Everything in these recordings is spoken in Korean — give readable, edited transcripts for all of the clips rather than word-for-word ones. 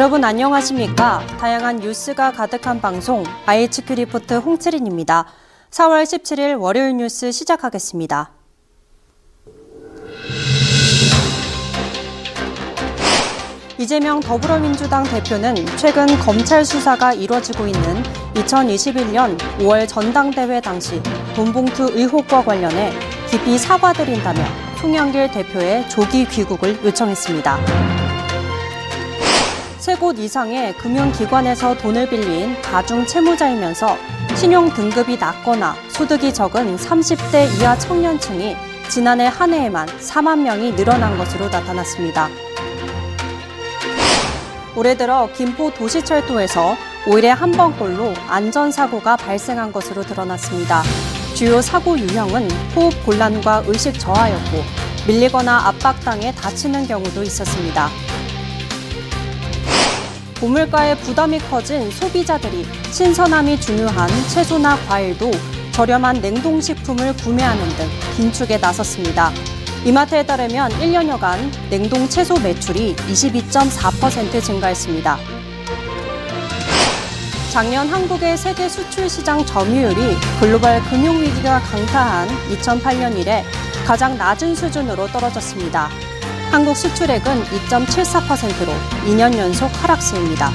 여러분 안녕하십니까? 다양한 뉴스가 가득한 방송 IHQ 리포트 홍채린입니다. 4월 17일 월요일 뉴스 시작하겠습니다. 이재명 더불어민주당 대표는 최근 검찰 수사가 이뤄지고 있는 2021년 5월 전당대회 당시 돈봉투 의혹과 관련해 깊이 사과드린다며 송영길 대표의 조기 귀국을 요청했습니다. 3곳 이상의 금융기관에서 돈을 빌린 다중 채무자이면서 신용 등급이 낮거나 소득이 적은 30대 이하 청년층이 지난해 한 해에만 4만 명이 늘어난 것으로 나타났습니다. 올해 들어 김포도시철도에서 5일에 한 번꼴로 안전사고가 발생한 것으로 드러났습니다. 주요 사고 유형은 호흡 곤란과 의식 저하였고 밀리거나 압박당해 다치는 경우도 있었습니다. 고물가의 부담이 커진 소비자들이 신선함이 중요한 채소나 과일도 저렴한 냉동식품을 구매하는 등 긴축에 나섰습니다. 이마트에 따르면 1년여간 냉동 채소 매출이 22.4% 증가했습니다. 작년 한국의 세계 수출 시장 점유율이 글로벌 금융위기가 강타한 2008년 이래 가장 낮은 수준으로 떨어졌습니다. 한국 수출액은 2.74%로 2년 연속 하락세입니다.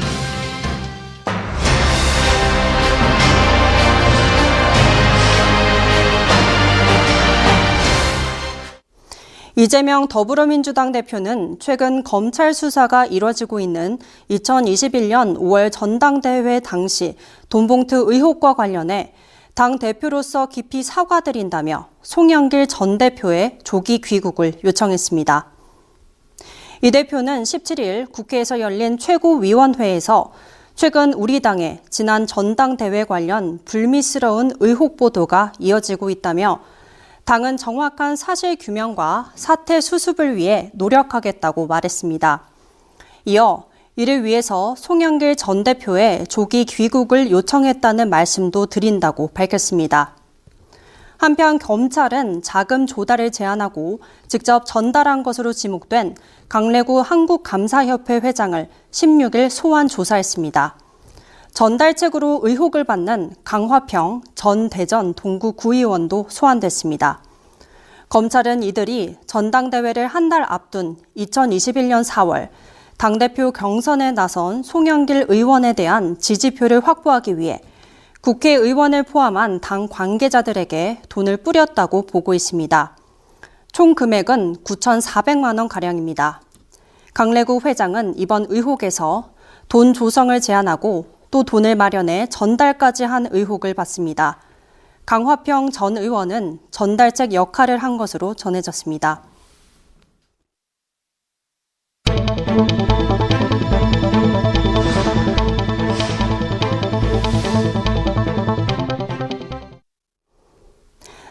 이재명 더불어민주당 대표는 최근 검찰 수사가 이뤄지고 있는 2021년 5월 전당대회 당시 돈봉투 의혹과 관련해 당 대표로서 깊이 사과드린다며 송영길 전 대표의 조기 귀국을 요청했습니다. 이 대표는 17일 국회에서 열린 최고위원회에서 최근 우리 당의 지난 전당대회 관련 불미스러운 의혹 보도가 이어지고 있다며 당은 정확한 사실 규명과 사태 수습을 위해 노력하겠다고 말했습니다. 이어 이를 위해서 송영길 전 대표의 조기 귀국을 요청했다는 말씀도 드린다고 밝혔습니다. 한편 검찰은 자금 조달을 제안하고 직접 전달한 것으로 지목된 강래구 한국감사협회 회장을 16일 소환 조사했습니다. 전달책으로 의혹을 받는 강화평 전 대전 동구 구의원도 소환됐습니다. 검찰은 이들이 전당대회를 한 달 앞둔 2021년 4월 당대표 경선에 나선 송영길 의원에 대한 지지표를 확보하기 위해 국회의원을 포함한 당 관계자들에게 돈을 뿌렸다고 보고 있습니다. 총 금액은 9,400만 원가량입니다. 강래구 회장은 이번 의혹에서 돈 조성을 제안하고 또 돈을 마련해 전달까지 한 의혹을 받습니다. 강화평 전 의원은 전달책 역할을 한 것으로 전해졌습니다.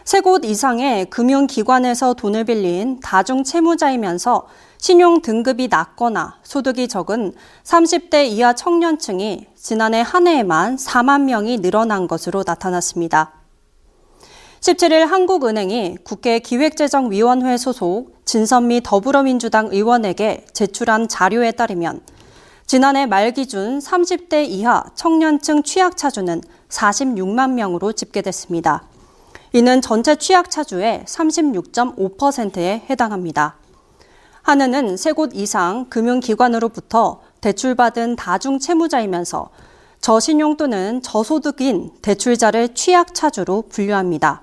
세 곳 이상의 금융기관에서 돈을 빌린 다중 채무자이면서 신용 등급이 낮거나 소득이 적은 30대 이하 청년층이 지난해 한 해에만 4만 명이 늘어난 것으로 나타났습니다. 17일 한국은행이 국회 기획재정위원회 소속 진선미 더불어민주당 의원에게 제출한 자료에 따르면 지난해 말 기준 30대 이하 청년층 취약차주는 46만 명으로 집계됐습니다. 이는 전체 취약차주의 36.5%에 해당합니다. 한은은 3곳 이상 금융기관으로부터 대출받은 다중채무자이면서 저신용 또는 저소득인 대출자를 취약차주로 분류합니다.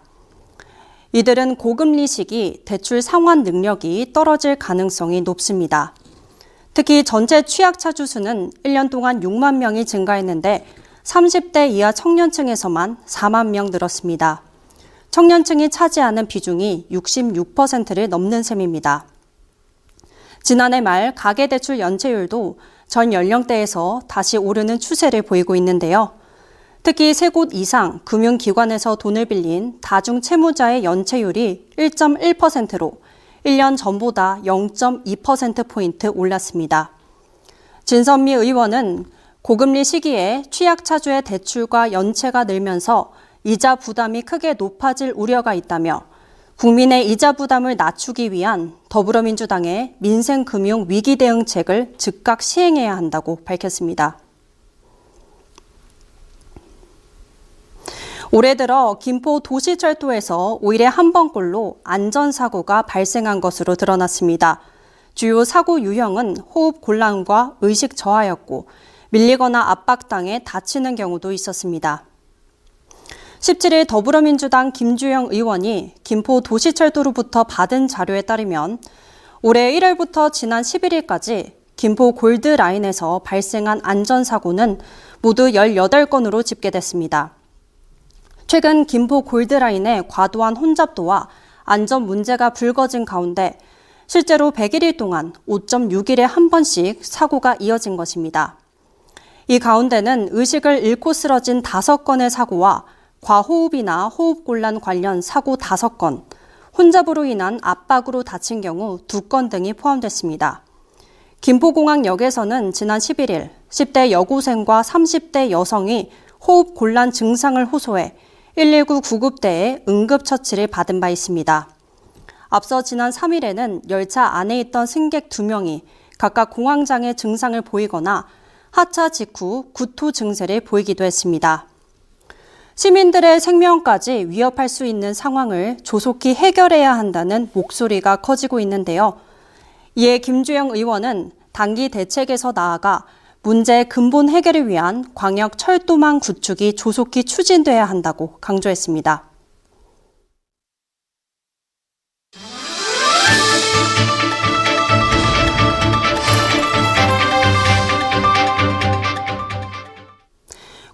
이들은 고금리 시기 대출 상환 능력이 떨어질 가능성이 높습니다. 특히 전체 취약차주 수는 1년 동안 6만 명이 증가했는데 30대 이하 청년층에서만 4만 명 늘었습니다. 청년층이 차지하는 비중이 66%를 넘는 셈입니다. 지난해 말 가계대출 연체율도 전 연령대에서 다시 오르는 추세를 보이고 있는데요. 특히 3곳 이상 금융기관에서 돈을 빌린 다중채무자의 연체율이 1.1%로 1년 전보다 0.2%포인트 올랐습니다. 진선미 의원은 고금리 시기에 취약차주의 대출과 연체가 늘면서 이자 부담이 크게 높아질 우려가 있다며 국민의 이자 부담을 낮추기 위한 더불어민주당의 민생금융 위기 대응책을 즉각 시행해야 한다고 밝혔습니다. 올해 들어 김포 도시철도에서 5일에 한 번꼴로 안전사고가 발생한 것으로 드러났습니다. 주요 사고 유형은 호흡 곤란과 의식 저하였고 밀리거나 압박당해 다치는 경우도 있었습니다. 17일 더불어민주당 김주영 의원이 김포 도시철도로부터 받은 자료에 따르면 올해 1월부터 지난 11일까지 김포 골드라인에서 발생한 안전사고는 모두 18건으로 집계됐습니다. 최근 김포 골드라인의 과도한 혼잡도와 안전 문제가 불거진 가운데 실제로 101일 동안 5.6일에 한 번씩 사고가 이어진 것입니다. 이 가운데는 의식을 잃고 쓰러진 5건의 사고와 과호흡이나 호흡곤란 관련 사고 5건, 혼잡으로 인한 압박으로 다친 경우 2건 등이 포함됐습니다. 김포공항역에서는 지난 11일 10대 여고생과 30대 여성이 호흡곤란 증상을 호소해 119 구급대에 응급처치를 받은 바 있습니다. 앞서 지난 3일에는 열차 안에 있던 승객 2명이 각각 공황장애 증상을 보이거나 하차 직후 구토 증세를 보이기도 했습니다. 시민들의 생명까지 위협할 수 있는 상황을 조속히 해결해야 한다는 목소리가 커지고 있는데요. 이에 김주영 의원은 단기 대책에서 나아가 문제의 근본 해결을 위한 광역 철도망 구축이 조속히 추진돼야 한다고 강조했습니다.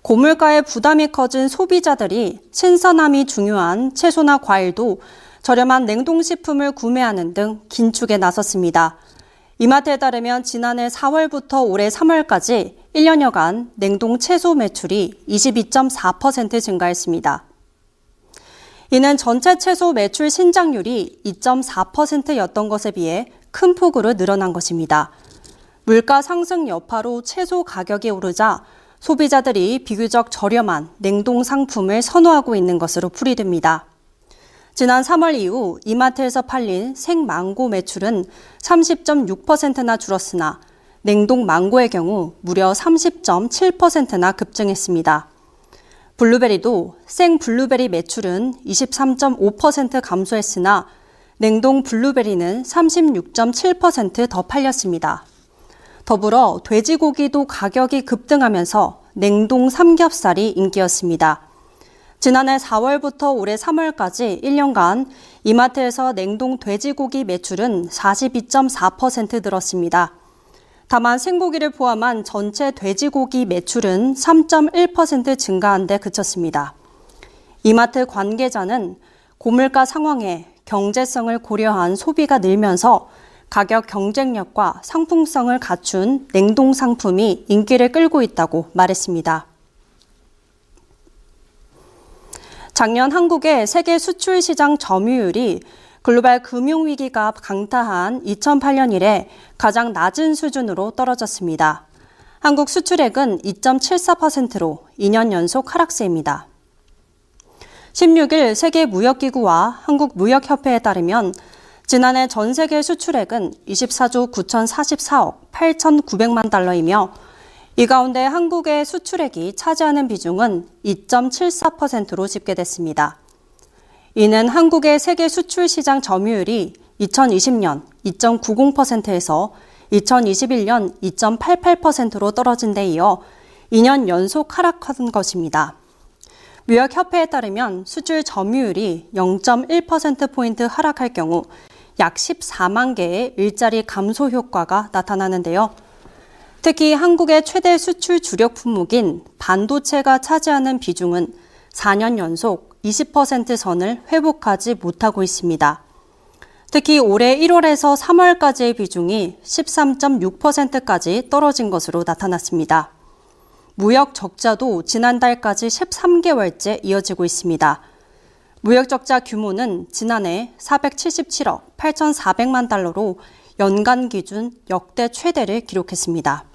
고물가의 부담이 커진 소비자들이 신선함이 중요한 채소나 과일도 저렴한 냉동식품을 구매하는 등 긴축에 나섰습니다. 이마트에 따르면 지난해 4월부터 올해 3월까지 1년여간 냉동 채소 매출이 22.4% 증가했습니다. 이는 전체 채소 매출 신장률이 2.4%였던 것에 비해 큰 폭으로 늘어난 것입니다. 물가 상승 여파로 채소 가격이 오르자 소비자들이 비교적 저렴한 냉동 상품을 선호하고 있는 것으로 풀이됩니다. 지난 3월 이후 이마트에서 팔린 생망고 매출은 30.6%나 줄었으나 냉동 망고의 경우 무려 30.7%나 급증했습니다. 블루베리도 생 블루베리 매출은 23.5% 감소했으나 냉동 블루베리는 36.7% 더 팔렸습니다. 더불어 돼지고기도 가격이 급등하면서 냉동 삼겹살이 인기였습니다. 지난해 4월부터 올해 3월까지 1년간 이마트에서 냉동 돼지고기 매출은 42.4% 늘었습니다. 다만 생고기를 포함한 전체 돼지고기 매출은 3.1% 증가한 데 그쳤습니다. 이마트 관계자는 고물가 상황에 경제성을 고려한 소비가 늘면서 가격 경쟁력과 상품성을 갖춘 냉동 상품이 인기를 끌고 있다고 말했습니다. 작년 한국의 세계 수출 시장 점유율이 글로벌 금융위기가 강타한 2008년 이래 가장 낮은 수준으로 떨어졌습니다. 한국 수출액은 2.74%로 2년 연속 하락세입니다. 16일 세계무역기구와 한국무역협회에 따르면 지난해 전 세계 수출액은 24조 9,044억 8,900만 달러이며 이 가운데 한국의 수출액이 차지하는 비중은 2.74%로 집계됐습니다. 이는 한국의 세계 수출 시장 점유율이 2020년 2.90%에서 2021년 2.88%로 떨어진 데 이어 2년 연속 하락한 것입니다. 무역협회에 따르면 수출 점유율이 0.1%포인트 하락할 경우 약 14만 개의 일자리 감소 효과가 나타나는데요. 특히 한국의 최대 수출 주력 품목인 반도체가 차지하는 비중은 4년 연속 20% 선을 회복하지 못하고 있습니다. 특히 올해 1월에서 3월까지의 비중이 13.6%까지 떨어진 것으로 나타났습니다. 무역 적자도 지난달까지 13개월째 이어지고 있습니다. 무역 적자 규모는 지난해 477억 8,400만 달러로 연간 기준 역대 최대를 기록했습니다.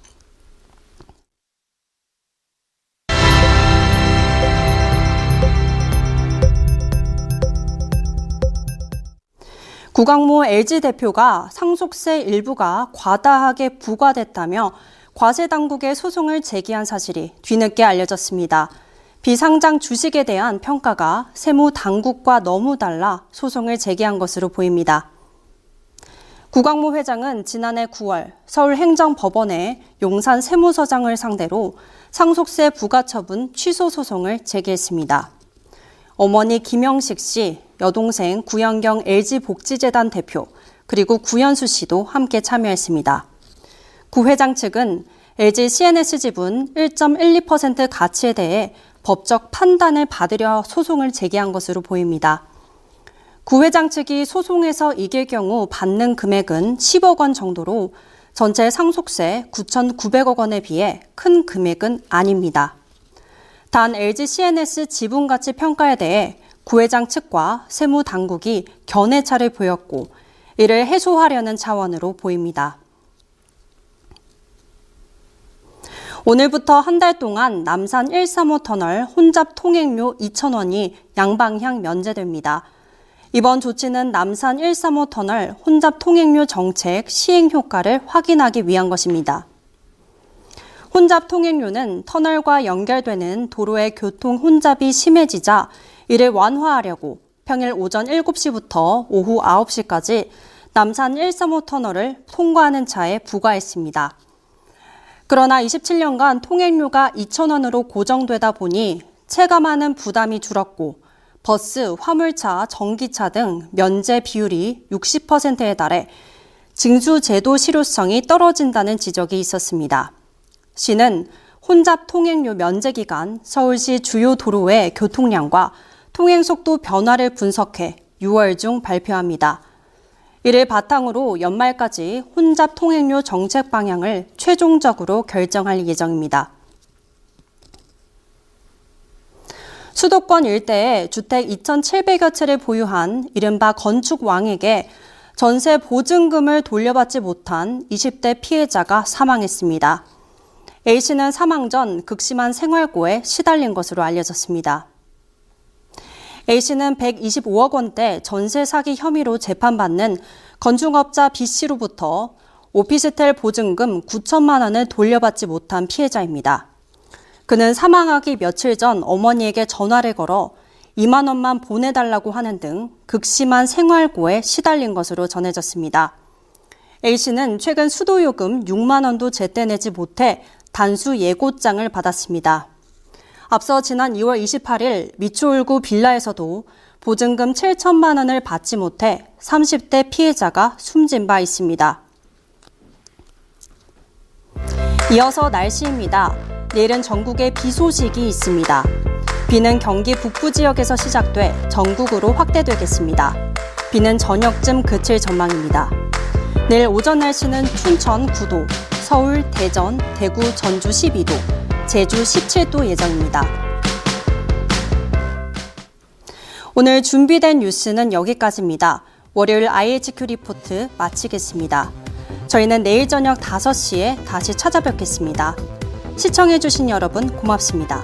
구광모 LG 대표가 상속세 일부가 과다하게 부과됐다며 과세당국에 소송을 제기한 사실이 뒤늦게 알려졌습니다. 비상장 주식에 대한 평가가 세무당국과 너무 달라 소송을 제기한 것으로 보입니다. 구광모 회장은 지난해 9월 서울행정법원에 용산 세무서장을 상대로 상속세 부과처분 취소 소송을 제기했습니다. 어머니 김영식 씨, 여동생 구현경 LG복지재단 대표, 그리고 구현수 씨도 함께 참여했습니다. 구 회장 측은 LG CNS 지분 1.12% 가치에 대해 법적 판단을 받으려 소송을 제기한 것으로 보입니다. 구 회장 측이 소송에서 이길 경우 받는 금액은 10억 원 정도로 전체 상속세 9,900억 원에 비해 큰 금액은 아닙니다. 단 LG CNS 지분 가치 평가에 대해 구 회장 측과 세무당국이 견해차를 보였고 이를 해소하려는 차원으로 보입니다. 오늘부터 한 달 동안 남산 135 터널 혼잡 통행료 2,000원이 양방향 면제됩니다. 이번 조치는 남산 135 터널 혼잡 통행료 정책 시행 효과를 확인하기 위한 것입니다. 혼잡 통행료는 터널과 연결되는 도로의 교통 혼잡이 심해지자 이를 완화하려고 평일 오전 7시부터 오후 9시까지 남산 135 터널을 통과하는 차에 부과했습니다. 그러나 27년간 통행료가 2,000원으로 고정되다 보니 체감하는 부담이 줄었고 버스, 화물차, 전기차 등 면제 비율이 60%에 달해 징수 제도 실효성이 떨어진다는 지적이 있었습니다. 시는 혼잡 통행료 면제 기간 서울시 주요 도로의 교통량과 통행속도 변화를 분석해 6월 중 발표합니다. 이를 바탕으로 연말까지 혼잡 통행료 정책 방향을 최종적으로 결정할 예정입니다. 수도권 일대에 주택 2,700여 채를 보유한 이른바 건축왕에게 전세 보증금을 돌려받지 못한 20대 피해자가 사망했습니다. A씨는 사망 전 극심한 생활고에 시달린 것으로 알려졌습니다. A씨는 125억 원대 전세 사기 혐의로 재판받는 건축업자 B씨로부터 오피스텔 보증금 9천만 원을 돌려받지 못한 피해자입니다. 그는 사망하기 며칠 전 어머니에게 전화를 걸어 2만 원만 보내달라고 하는 등 극심한 생활고에 시달린 것으로 전해졌습니다. A씨는 최근 수도요금 6만 원도 제때 내지 못해 단수 예고장을 받았습니다. 앞서 지난 2월 28일 미추홀구 빌라에서도 보증금 7천만 원을 받지 못해 30대 피해자가 숨진 바 있습니다. 이어서 날씨입니다. 내일은 전국에 비 소식이 있습니다. 비는 경기 북부 지역에서 시작돼 전국으로 확대되겠습니다. 비는 저녁쯤 그칠 전망입니다. 내일 오전 날씨는 춘천 9도, 서울, 대전, 대구, 전주 12도, 제주 17도 예정입니다. 오늘 준비된 뉴스는 여기까지입니다. 월요일 IHQ 리포트 마치겠습니다. 저희는 내일 저녁 5시에 다시 찾아뵙겠습니다. 시청해주신 여러분 고맙습니다.